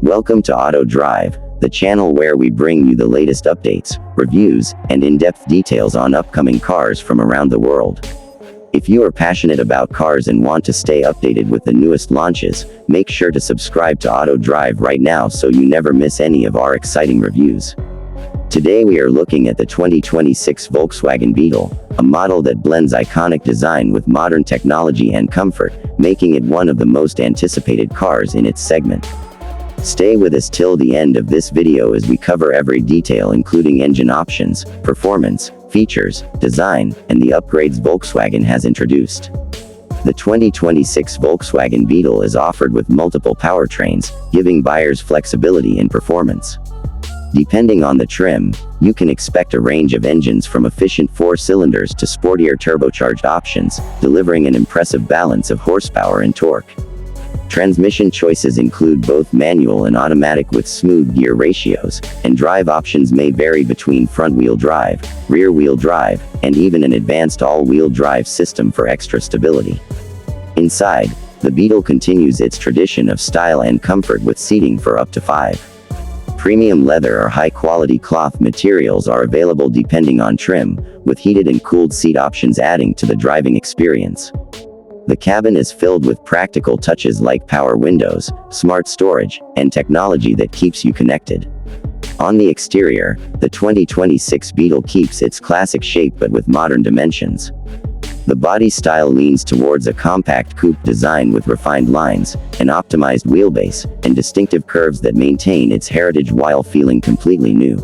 Welcome to Auto Drive, the channel where we bring you the latest updates, reviews, and in-depth details on upcoming cars from around the world. If you are passionate about cars and want to stay updated with the newest launches, make sure to subscribe to Auto Drive right now so you never miss any of our exciting reviews. Today we are looking at the 2026 Volkswagen Beetle, a model that blends iconic design with modern technology and comfort, making it one of the most anticipated cars in its segment. Stay with us till the end of this video as we cover every detail including engine options, performance, features, design, and the upgrades Volkswagen has introduced. The 2026 Volkswagen Beetle is offered with multiple powertrains, giving buyers flexibility in performance. Depending on the trim, you can expect a range of engines from efficient 4 cylinders to sportier turbocharged options, delivering an impressive balance of horsepower and torque. Transmission choices include both manual and automatic with smooth gear ratios, and drive options may vary between front-wheel drive, rear-wheel drive, and even an advanced all-wheel drive system for extra stability. Inside, the Beetle continues its tradition of style and comfort with seating for up to 5. Premium leather or high-quality cloth materials are available depending on trim, with heated and cooled seat options adding to the driving experience. The cabin is filled with practical touches like power windows, smart storage, and technology that keeps you connected. On the exterior, the 2026 Beetle keeps its classic shape but with modern dimensions. The body style leans towards a compact coupe design with refined lines, an optimized wheelbase, and distinctive curves that maintain its heritage while feeling completely new.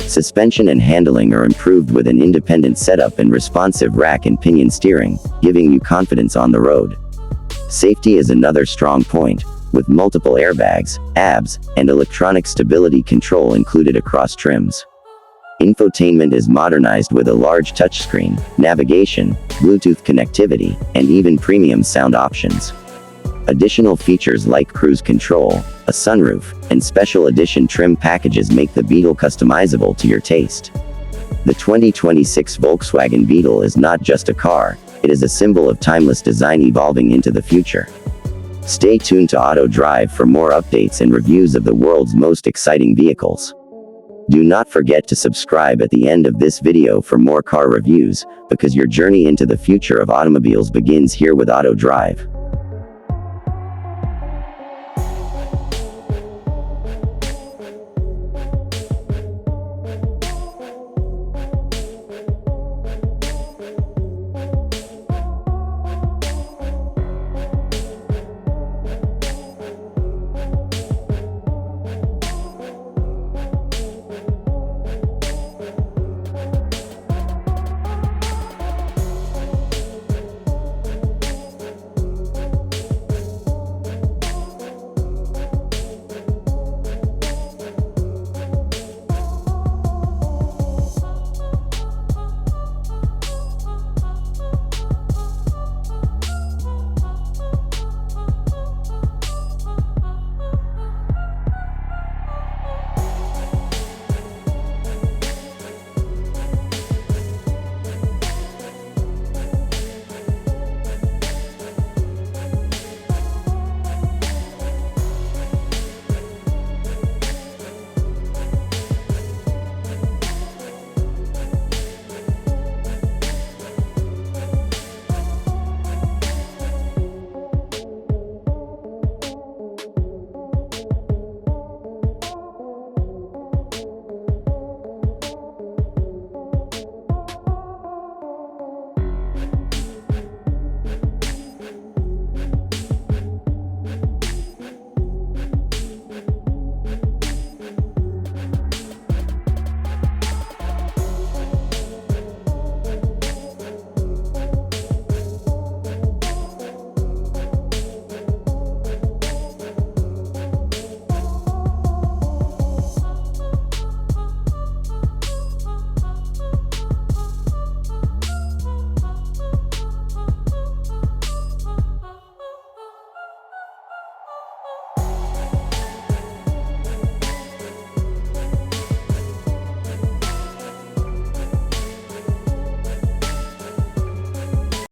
Suspension and handling are improved with an independent setup and responsive rack and pinion steering, giving you confidence on the road. Safety is another strong point, with multiple airbags, ABS, and electronic stability control included across trims. Infotainment is modernized with a large touchscreen, navigation, Bluetooth connectivity, and even premium sound options. Additional features like cruise control, a sunroof, and special edition trim packages make the Beetle customizable to your taste. The 2026 Volkswagen Beetle is not just a car, it is a symbol of timeless design evolving into the future. Stay tuned to Auto Drive for more updates and reviews of the world's most exciting vehicles. Do not forget to subscribe at the end of this video for more car reviews, because your journey into the future of automobiles begins here with Auto Drive.